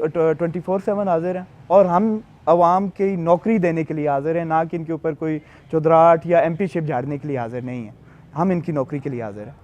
24/7 हाजिर हैं और हम आवाम की नौकरी देने के लिए हाजिर हैं, ना कि इनके ऊपर कोई चुदराहट या एमपीशिप झाड़ने के लिए हाजिर नहीं है। हम इनकी नौकरी के लिए हाजिर हैं।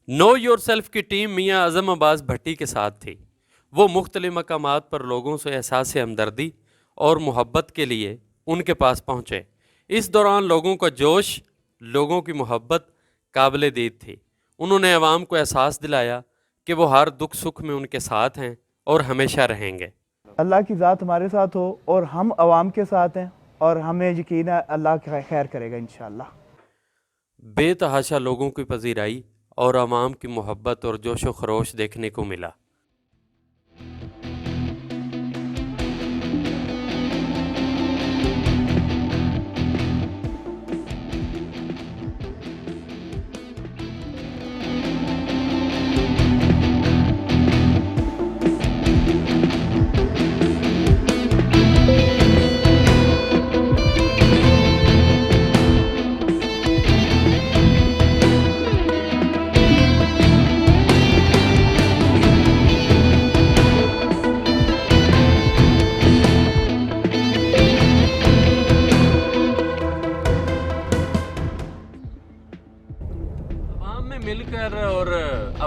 नो योरसेल्फ की टीम मियां आज़म अब्बास भट्टी के साथ थी। वो मुख्तलिफ मकामात पर लोगों से एहसास हमदर्दी और मोहब्बत के लिए उनके पास पहुँचे। इस दौरान लोगों का जोश, लोगों की मोहब्बत काबिल दीद थी। उन्होंने अवाम को एहसास दिलाया कि वो हर दुख सुख में उनके साथ हैं और हमेशा रहेंगे। अल्लाह की ज़ात हमारे साथ हो और हम अवाम के साथ हैं और हमें यकीन है अल्लाह खैर करेगा इंशाअल्लाह। बेतहाशा लोगों की पजीराई और अवाम की मोहब्बत और जोशो खरोश देखने को मिला।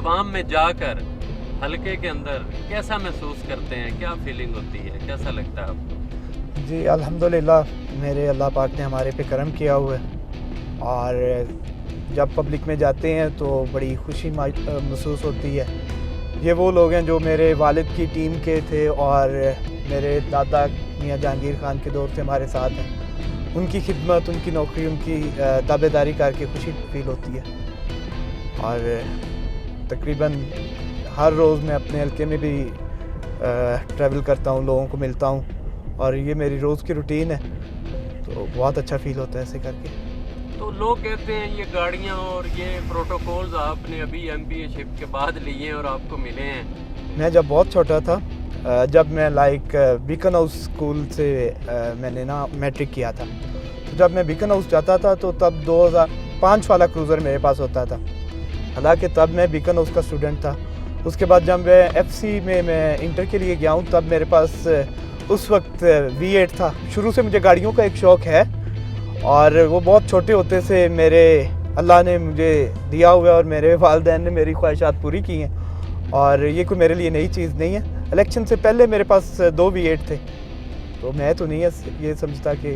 आवाम में जाकर हलके के अंदर कैसा महसूस करते हैं, क्या फीलिंग होती है, कैसा लगता है आपको? जी अल्हम्दुलिल्लाह, मेरे अल्लाह पाक ने हमारे पे करम किया हुआ है और जब पब्लिक में जाते हैं तो बड़ी खुशी महसूस होती है। ये वो लोग हैं जो मेरे वालिद की टीम के थे और मेरे दादा मियाँ जहांगीर खान के दौर से हमारे साथ हैं। उनकी खिदमत, उनकी नौकरी, उनकी ताबेदारी करके खुशी फील होती है। और तकरीबन हर रोज़ मैं अपने हल्के में भी ट्रैवल करता हूँ, लोगों को मिलता हूँ और ये मेरी रोज़ की रूटीन है, तो बहुत अच्छा फील होता है ऐसे करके। तो लोग कहते हैं ये गाड़ियाँ और ये प्रोटोकॉल्स आपने अभी एमपीए के बाद लिए हैं और आपको मिले हैं। मैं जब बहुत छोटा था, जब मैं बीकन हाउस स्कूल से मैंने ना मैट्रिक किया था, तो जब मैं बीकन हाउस जाता था तो तब 2005 वाला क्रूज़र मेरे पास होता था। हालांकि तब मैं बीकन हाउस का स्टूडेंट था। उसके बाद जब मैं एफसी में मैं इंटर के लिए गया हूँ, तब मेरे पास उस वक्त V8 था। शुरू से मुझे गाड़ियों का एक शौक़ है और वो बहुत छोटे होते से मेरे अल्लाह ने मुझे दिया हुआ है और मेरे वालिदैन ने मेरी ख्वाहिशात पूरी की हैं और ये कोई मेरे लिए नई चीज़ नहीं है। इलेक्शन से पहले मेरे पास 2 V8 थे, तो मैं तो नहीं ये समझता कि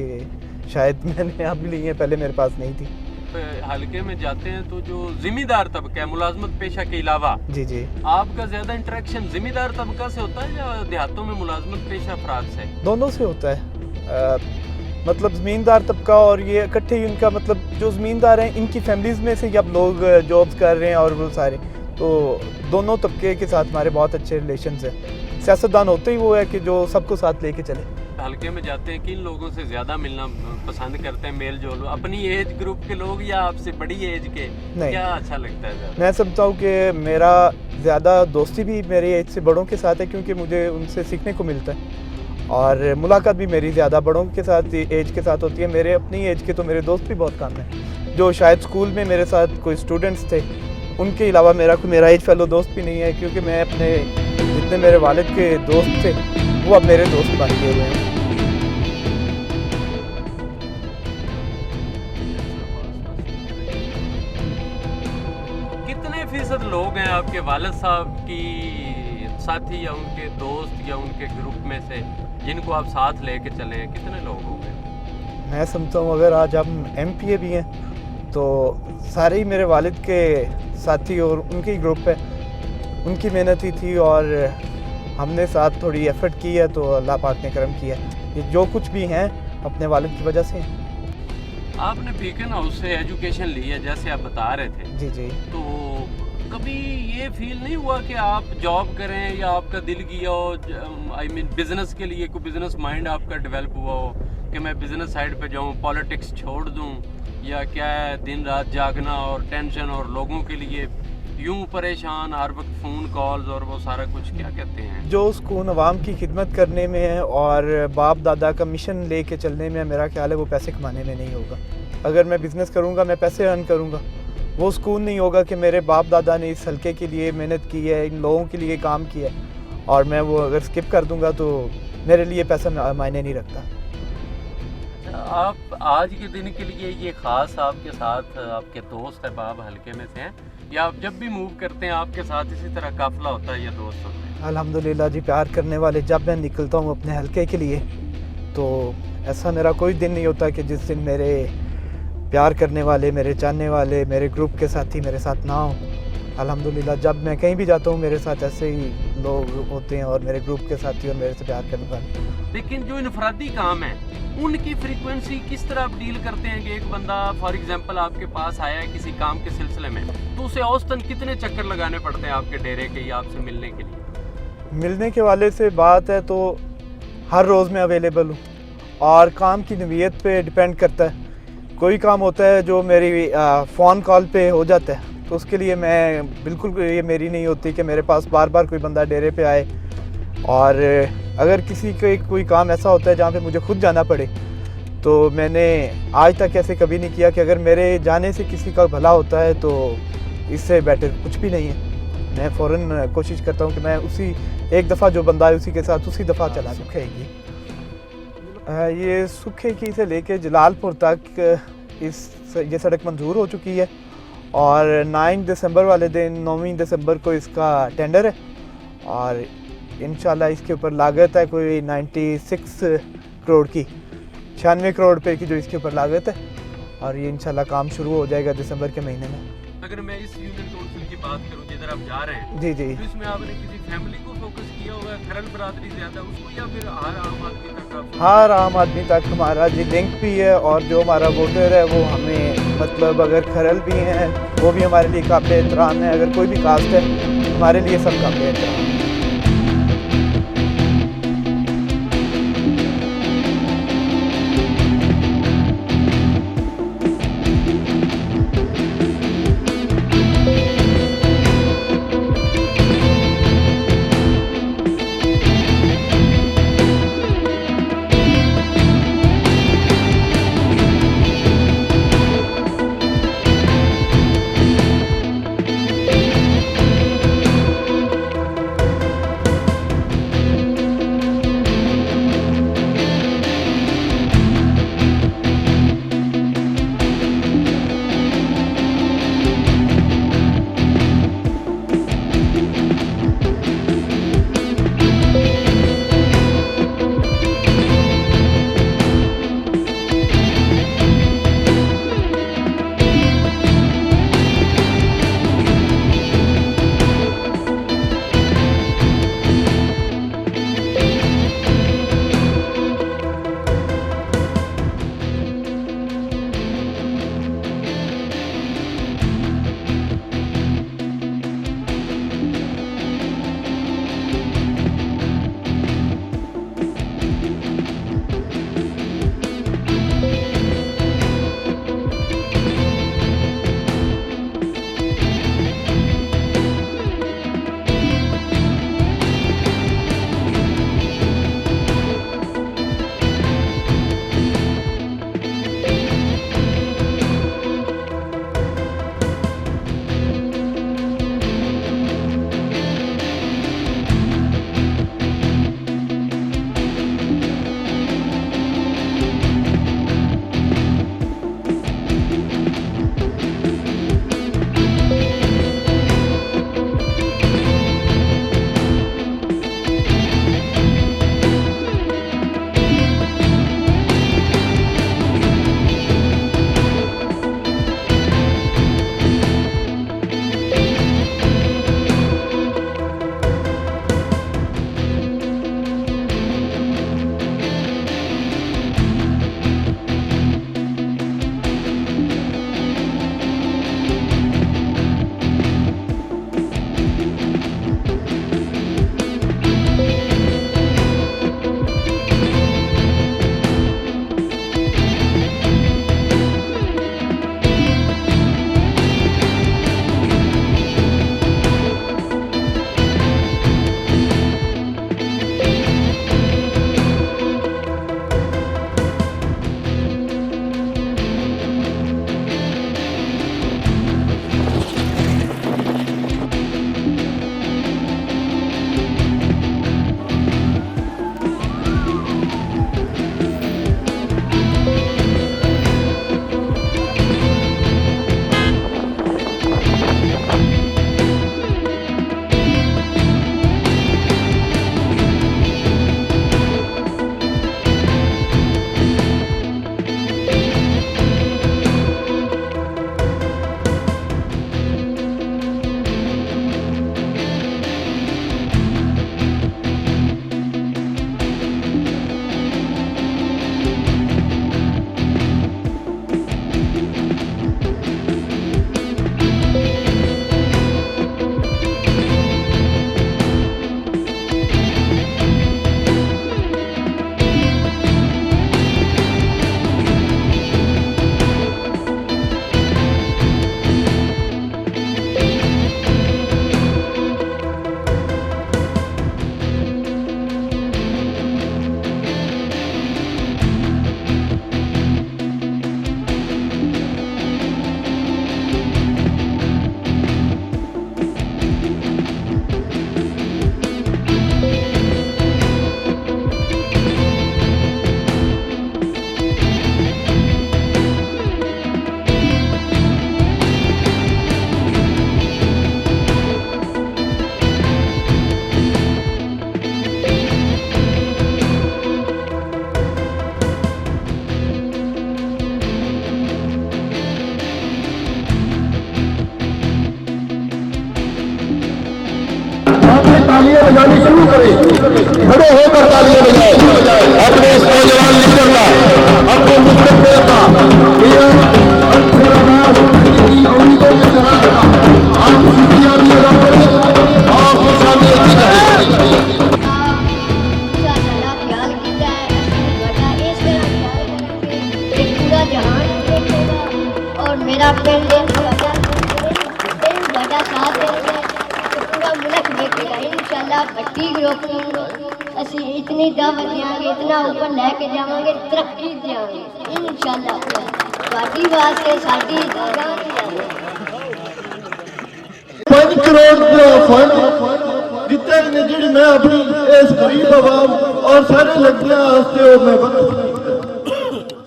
शायद मैंने अब ली है, पहले मेरे पास नहीं थी। हल्के में जाते हैं तो जो जिम्मेदार तबका है मुलाजमत पेशा के अलावा, जी जी, आपका ज़्यादा इंटरेक्शन जिम्मेदार तबका से होता है या देहातों में मुलाजमत पेशा अफराद से? दोनों से होता है। मतलब ज़मींदार तबका और ये इकट्ठे ही, उनका मतलब जो ज़मींदार हैं इनकी फैमिलीज़ में से अब लोग जॉब्स कर रहे हैं और वो सारे, तो दोनों तबके के साथ हमारे बहुत अच्छे रिलेशंस हैं। सियासतदान होते ही वो है कि जो सबको साथ लेके चले। हल्के में जाते हैं किन लोगों से ज़्यादा मिलना पसंद करते हैं, मेल जोल, अपनी एज ग्रुप के लोग या आपसे बड़ी एज के? नहीं, क्या अच्छा लगता है ज़्यादा? मैं समझता हूँ कि मेरा ज़्यादा दोस्ती भी मेरे एज से बड़ों के साथ है, क्योंकि मुझे उनसे सीखने को मिलता है और मुलाकात भी मेरी ज़्यादा बड़ों के साथ एज के साथ होती है। मेरे अपनी एज के तो मेरे दोस्त भी बहुत कम हैं, जो शायद स्कूल में मेरे साथ कोई स्टूडेंट्स थे, उनके अलावा मेरा एज फेलो दोस्त भी नहीं है, क्योंकि मैं अपने जितने मेरे वालिद के दोस्त थे वो अब मेरे दोस्त बन गए हुए हैं। कितने फीसद लोग हैं आपके वालिद साहब की साथी या उनके दोस्त या उनके ग्रुप में से जिनको आप साथ लेके चले हैं? कितने लोग होंगे? मैं समझता हूँ अगर आज हम MPA भी हैं तो सारे ही मेरे वालिद के साथी और उनकी ग्रुप है, उनकी मेहनत ही थी और हमने साथ थोड़ी एफर्ट की है, तो अल्लाह पाक ने करम किया। ये जो कुछ भी हैं अपने वालिद की वजह से हैं। आपने बीकन हाउस से एजुकेशन ली है जैसे आप बता रहे थे, जी जी, तो कभी ये फील नहीं हुआ कि आप जॉब करें या आपका दिल किया हो, आई मीन बिजनेस के लिए कोई बिजनेस माइंड आपका डेवलप हुआ हो कि मैं बिजनेस साइड पे जाऊं, पॉलिटिक्स छोड़ दूं, या क्या है दिन रात जागना और टेंशन और लोगों के लिए यूं परेशान, हर वक्त फ़ोन कॉल्स और वो सारा कुछ, क्या कहते हैं, जो सुकून अवाम की खिदमत करने में है और बाप दादा का मिशन लेके चलने में, मेरा ख्याल है वो पैसे कमाने में नहीं होगा। अगर मैं बिज़नेस करूँगा, मैं पैसे अर्न करूँगा, वो सुकून नहीं होगा कि मेरे बाप दादा ने इस हल्के के लिए मेहनत की है, इन लोगों के लिए काम किया है और मैं वो अगर स्किप कर दूँगा तो मेरे लिए पैसा मायने नहीं रखता। आप आज के दिन के लिए ये ख़ास आपके साथ आपके दोस्त अहबाब हल्के में से हैं, या आप जब भी मूव करते हैं आपके साथ इसी तरह काफ़िला होता है या दोस्त होते हैं? अल्हम्दुलिल्लाह जी, प्यार करने वाले, जब मैं निकलता हूँ अपने हल्के के लिए तो ऐसा मेरा कोई दिन नहीं होता कि जिस दिन मेरे प्यार करने वाले, मेरे चाहने वाले, मेरे ग्रुप के साथी मेरे साथ ना हों। अल्हम्दुलिल्लाह जब मैं कहीं भी जाता हूँ मेरे साथ ऐसे ही लोग होते हैं और मेरे ग्रुप के साथी और मेरे से प्यार करने वाले। लेकिन जो इनफरादी काम है उनकी फ्रीक्वेंसी किस तरह आप डील करते हैं कि एक बंदा फॉर एग्जांपल आपके पास आया है किसी काम के सिलसिले में, तो उसे औसतन कितने चक्कर लगाने पड़ते हैं आपके डेरे के या आपसे मिलने के लिए? मिलने के वाले से बात है तो हर रोज़ मैं अवेलेबल हूँ और काम की नौइयत पे डिपेंड करता है। कोई काम होता है जो मेरी फ़ोन कॉल पे हो जाता है, तो उसके लिए मैं बिल्कुल, ये मेरी नहीं होती कि मेरे पास बार बार कोई बंदा डेरे पे आए। और अगर किसी का कोई काम ऐसा होता है जहाँ पे मुझे खुद जाना पड़े, तो मैंने आज तक ऐसे कभी नहीं किया कि अगर मेरे जाने से किसी का भला होता है तो इससे बेटर कुछ भी नहीं है। मैं फ़ौरन कोशिश करता हूँ कि मैं उसी एक दफ़ा जो बंदा है उसी के साथ उसी दफ़ा चला। सुखेगी, ये सुखेगी से लेके जलालपुर तक ये सड़क मंजूर हो चुकी है और 9 दिसंबर वाले दिन 9 दिसंबर को इसका टेंडर है और इंशाल्लाह इसके ऊपर लागत है कोई 96 करोड़ की, 96 करोड़ रुपए की जो इसके ऊपर लागत है और ये इंशाल्लाह काम शुरू हो जाएगा दिसंबर के महीने में। अगर मैं इस यूनियन काउंसिल की बात करूं जिधर आप जा रहे हैं, जी जी। तो इसमें आपने किसी फैमिली को फोकस किया हुआ है, खरल बरादरी ज्यादा उसको, या फिर हर आम आदमी तक आप? हर आम आदमी तक हमारा जी लिंक भी है और जो हमारा वोटर है वो हमें मतलब अगर खरल भी हैं वो भी हमारे लिए काबिल एहतराम है, अगर कोई भी कास्ट है हमारे लिए सब काबिल एहतराम है। लगानी शुरू करें। खड़े होकर तालियां बजाएं अपने इस नौजवान लीडर का, अपने मुस्तकबिल का, उम्मीदों के तरह आप खुशियां भी अदा करें और खुशहाली करें। और मेरा पिंड बड़ा साथ देगा तो पूरा मुल्क देखेगा इंशाल्लाह। भट्टी ग्रुप असी इतनी दावत देंगे, इतना ऊपर लेके जावांगे, तरक्की देंगे इंशाल्लाह। पार्टी वास्ते साडी जान 5 करोड़ फंड दिते ने जिहड़े मैं अपनी इस गरीब आवाम और सारे लड़कियां वास्ते मैं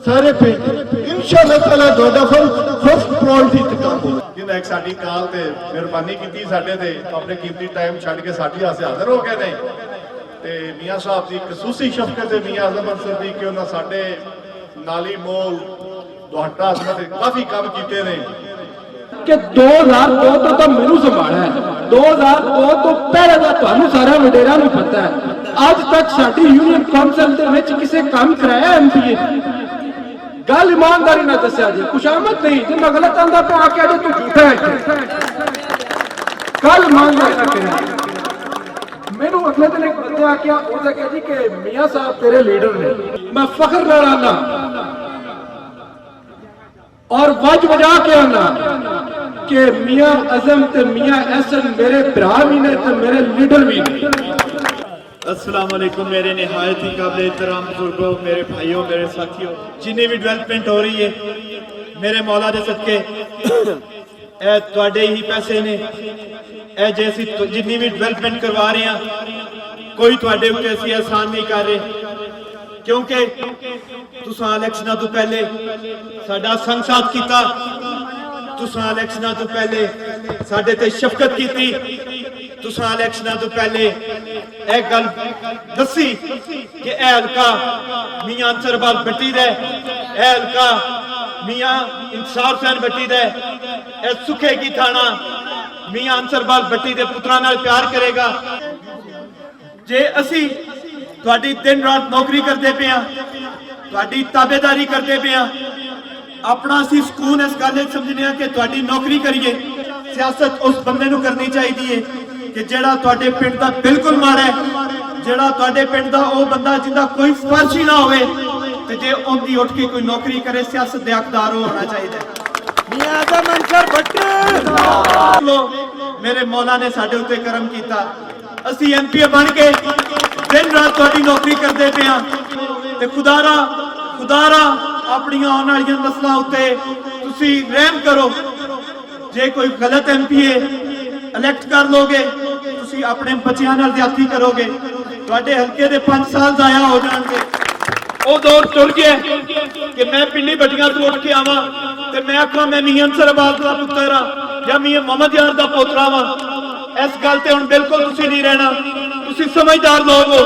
सारे पिंड इंशाल्लाह ताला ਤੁਹਾਡਾ ਫਸਟ ਪ੍ਰਾਇੋਰਟੀ ਤੇ ਕੰਮ ਹੋਊਗਾ। ਜਿਨ੍ਹਾਂ ਇੱਕ ਸਾਡੀ ਕਾਲ ਤੇ ਮਿਹਰਬਾਨੀ ਕੀਤੀ ਸਾਡੇ ਤੇ, ਆਪਣੇ ਕੀਮਤੀ ਟਾਈਮ ਛੱਡ ਕੇ ਸਾਡੀ ਵਾਸਤੇ ਹਾਜ਼ਰ ਹੋ ਗਏ ਨੇ ਤੇ ਮੀਆਂ ਸਾਹਿਬ ਦੀ ਖਸੂਸੀ ਸ਼ਫਕਤ ਤੇ ਮੀਆਂ ਆਜ਼ਮ ਅੰਸਰ ਦੀ ਕਿ ਉਹਨਾਂ ਸਾਡੇ ਨਾਲੀ ਮੋਲ ਦੁਹਾਟਾ ਅਜ਼ਮਤ ਕਾਫੀ ਕੰਮ ਕੀਤੇ ਨੇ ਕਿ 2002 ਤੋਂ ਤਾਂ ਮੈਨੂੰ ਸੰਭਾਲਿਆ ਹੈ। 2002 ਤੋਂ ਪਹਿਲਾਂ ਦਾ ਤੁਹਾਨੂੰ ਸਾਰਿਆਂ ਵਡੇਰਿਆਂ ਨੂੰ ਪਤਾ ਹੈ। ਅੱਜ ਤੱਕ ਸਾਡੀ ਯੂਨੀਅਨ ਕੌਂਸਲ ਦੇ ਵਿੱਚ ਕਿਸੇ ਕੰਮ ਕਰਾਇਆ ਐਮਪੀਏ? ਗੱਲ ਇਮਾਨਦਾਰੀ ਨਾਲ ਦੱਸਿਆ ਜੀ, ਖੁਸ਼ਾਮਦ ਨਹੀਂ। ਜੇ ਮੈਂ ਗਲਤ ਆਂਦਾ ਤਾਂ ਆ ਕੇ ਜੇ ਤੂੰ ਝੂਠਾ ਹੈ, ਗੱਲ ਇਮਾਨਦਾਰੀ ਨਾਲ ਕਰਿਆ। ਮੈਨੂੰ ਅਗਲੇ ਦਿਨ ਇੱਕ ਬੰਦੇ ਆ ਕੇ ਉਹਦਾ ਕਿਹਾ ਜੀ ਕਿ ਮੀਆਂ ਸਾਹਿਬ ਤੇਰੇ ਲੀਡਰ ਨੇ। ਮੈਂ ਫਖਰ ਨਾਲ ਆਨਾ और वज वजा के आना कि मियां अजम ते मियां एहसन मेरे भरा भी ने ते मेरे लीडर भी ने। अस्सलाम वालेकुम मेरे नहायत ही काबिल एहतराम बुजुर्गों, मेरे भाइयों, मेरे साथियों, जिन्नी भी डेवलपमेंट हो रही है मेरे मौला दे सदके ए तुहाडे ही पैसे ने। ए जैसी जिन्नी भी डेवलपमेंट करवा रहे हैं कोई तुहाडे उत्ते असीं एहसान नहीं कर रहे, क्योंकि तुसां इलैक्शनां तो पहले साडा संग साथ कीता, तुसां इलैक्शनां तो पहले साडे ते शफकत कीती, तुसां इलैक्शनां तो पहले ए गल दसी कि ए हलका मियां अंसरबाल भट्टी दा, ए हलका मियां इंसार हुसैन भट्टी दा, ए सुखे की थाना मियां अंसरबाल भट्टी दे पुत्रां नाल प्यार करेगा। जे असी तुहाडी दिन रात नौकरी करते पे हाँ, तुहाडी ताबेदारी करते पे हाँ, अपना असी सुकून इस गल समझने कि तुहाडी नौकरी करिए। सियासत उस बंदे नूं करनी चाहिए कि जेड़ा तुहाडे पिंड दा बिल्कुल माड़ा है, जेड़ा तुहाडे पिंड दा ओ बंदा जिंदा कोई सिफारिश ही ना होवे ते जे ओंदी उठ के कोई नौकरी करे, सियासत दे हकदार होना चाहिए। मियां आज़म अंसर भट्टी लो मेरे मौला ने साडे उत्ते करम कीता, असी एमपी बन के दिन रात तुहाडी नौकरी करते पे हाँ ते खुदारा अपनी आने वाली नस्लों उत्ते तुसी रहम करो। जे कोई गलत एमपीए इलैक्ट कर लोगे तुसी अपने बच्चों नाल ज्यादती करोगे, तुहाडे हल्के दे 5 साल जाया हो जाएंगे। वो दौर टुर गया कि मैं पिंडी बटियां तो उठ के आवां ते मैं आखां मैं मियां अंसरबाल दा पुत्तर हाँ या मियां मोहम्मद यार दा पोतरा वां। इस गल ते हुण बिल्कुल तुसी नहीं रहना, तुसी समझदार लोग हो,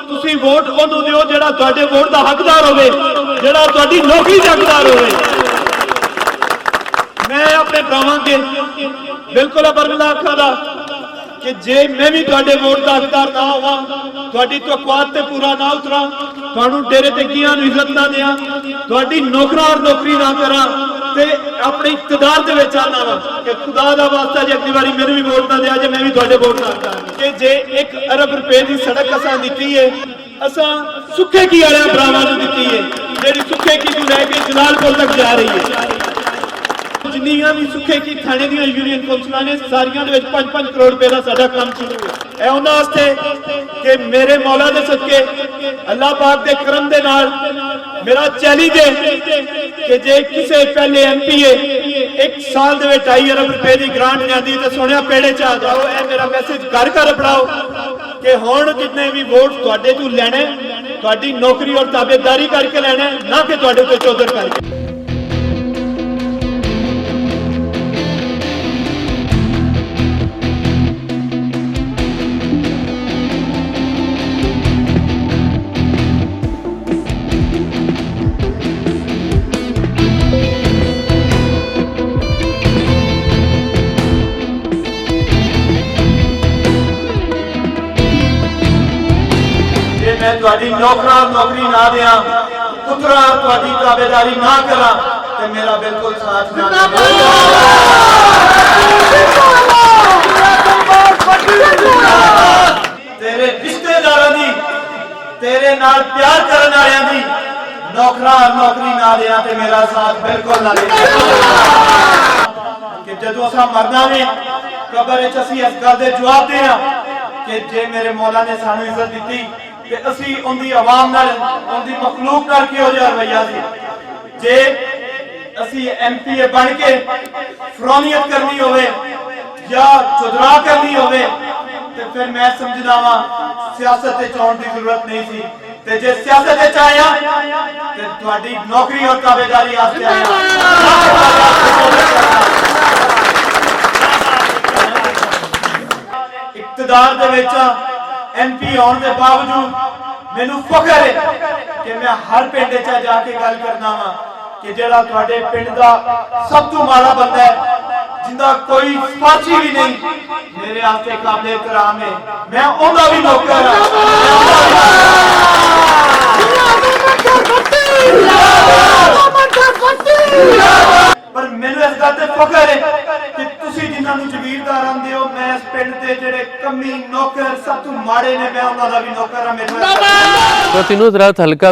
तुसी वोट ओनू दिओ जेड़ा तुहाडे वोट दा हकदार होवे, जेड़ा तुहाडी नौकरी दा हकदार होवे। मैं अपने भरावां के बिल्कुल बरगला आखादा कि जे मैं भी तुहाडे वोट दा हकदार ना होवां, तुहाडी तवक्कुआत ते पूरा ना उतरां, तुहानू डेरे ते गियां नूं इज्जत ना दियां, तुहाडी नौकरार नौकरी ना करां ते अपने इकतदार दे विच आना वा कि खुदा दा वास्ता जे अगली बारी मेरे भी वोट ना दिया जे मैं भी तुहाडे वोट ना हकदार कि जे 1 अरब रुपए दी सड़क असां दित्ती है, असां सुखे की वाले भरावां नूं दित्ती है, जेहड़ी सुखे की तों लैके जलालपुर तक जा रही है। जिन्नियां भी सुखे की थाने दी यूनियन कौंसलां ने सारियां दे विच 5-5 करोड़ रुपए दा साडा काम शुरू है। ए उन्हां वास्ते कि मेरे मौला दे सदके अल्लाह पाक दे करम दे नाल मेरा चैलेंज है कि जे किसी पहले एमपीए 1 साल दे विच 2.5 अरब रुपए दी ग्रांट जांदी ते सोनिया पेड़े च आ जाओ। ए मेरा मैसेज घर घर पढ़ाओ कि हुण जितने भी वोट तुहाडे तों लैणे तुहाडी नौकरी और ताबेदारी करके लैणे, ना कि तुहाडे ते चौधर करके। ਤੁਹਾਡੀ ਨੌਕਰੀ ਨਾ ਦਿਆਂ, ਪੁੱਤਰਾ ਤੁਹਾਡੀ ਤਾਬੇਦਾਰੀ ਨਾ ਕਰਾਂ ਤੇ ਮੇਰਾ ਬਿਲਕੁਲ ਸਾਥ ਨਾ ਤੇਰੇ ਰਿਸ਼ਤੇਦਾਰਾਂ ਦੀ, ਤੇਰੇ ਨਾਲ ਪਿਆਰ ਕਰਨ ਵਾਲਿਆਂ ਦੀ ਨੌਕਰੀ ਨਾ ਦਿਆਂ ਤੇ ਮੇਰਾ ਸਾਥ ਬਿਲਕੁਲ ਨਾ ਦੇ ਕਿ ਜਦੋਂ ਅਸਾਂ ਮਰਨਾ ਵੀ ਕਬਰ ਵਿੱਚ ਅਸੀਂ ਇਸ ਗੱਲ ਦੇ ਜਵਾਬ ਦੇਣਾ ਕਿ ਜੇ ਮੇਰੇ ਮੌਲਾ ਨੇ ਸਾਨੂੰ ਇੱਜ਼ਤ ਦਿੱਤੀ ਤੇ ਅਸੀਂ ਉਹਦੀ ਆਵਾਮ ਨਾਲ, ਉਹਦੀ ਮਖਲੂਕ ਨਾਲ ਕਿਹੋ ਜਿਹਾ ਰਵੱਈਆ ਸੀ। ਜੇ ਅਸੀਂ ਐਮਪੀਏ ਬਣ ਕੇ ਫਰੌਨੀਅਤ ਕਰਨੀ ਹੋਵੇ ਜਾਂ ਚੁਦਰਾ ਕਰਨੀ ਹੋਵੇ ਤੇ ਫਿਰ ਮੈਂ ਸਮਝਦਾ ਵਾਂ ਸਿਆਸਤ ਤੇ ਆਉਣ ਦੀ ਜ਼ਰੂਰਤ ਨਹੀਂ ਸੀ, ਤੇ ਜੇ ਸਿਆਸਤ ਵਿੱਚ ਆਇਆ ਤੇ ਤੁਹਾਡੀ ਨੌਕਰੀ ਔਰ ਤਾਬੇਦਾਰੀ ਵਾਸਤੇ ਆਇਆ। ਇਕਤਦਾਰ ਦੇ ਵਿੱਚ ਐਮਪੀ ਹੋਣ ਦੇ ਬਾਵਜੂਦ ਮੈਨੂੰ ਫਖਰ ਹੈ ਕਿ ਮੈਂ ਹਰ ਪਿੰਡ 'ਚ ਜਾ ਕੇ ਗੱਲ ਕਰਦਾ ਵਾਂ ਕਿ ਜਿਹੜਾ ਤੁਹਾਡੇ ਪਿੰਡ ਦਾ ਸਭ ਤੋਂ ਮਾੜਾ ਬੰਦਾ ਹੈ, ਜਿੰਦਾ ਕੋਈ ਸਿਫਾਰਸ਼ੀ ਵੀ ਨਹੀਂ, ਮੇਰੇ ਵਾਸਤੇ ਕਾਬਲੇ ਇਤਰਾਮ ਹੈ, ਮੈਂ ਉਹਦਾ ਵੀ ਨੌਕਰ ਹਾਂ। ਪਰ ਮੈਨੂੰ ਇਸ ਗੱਲ ਤੇ ਫਖਰ ਹੈ ਕਿ ਤੁਸੀਂ ਜਿਨ੍ਹਾਂ ਨੂੰ ਜ਼ਗੀਰਦਾਰ ਆਂਦੇ ਹੋ, ਮੈਂ ਇਸ ਪਿੰਡ ਦੇ ਜਿਹੜੇ ਕਮੀ ਨੌਕਰ ਸਭ ਤੋਂ ਮਾੜੇ ਨੇ, ਮੈਂ ਉਹਨਾਂ ਦਾ ਵੀ ਨੌਕਰ ਹਾਂ। ਮੈਨੂੰ खवातीन हज़रात, हल्का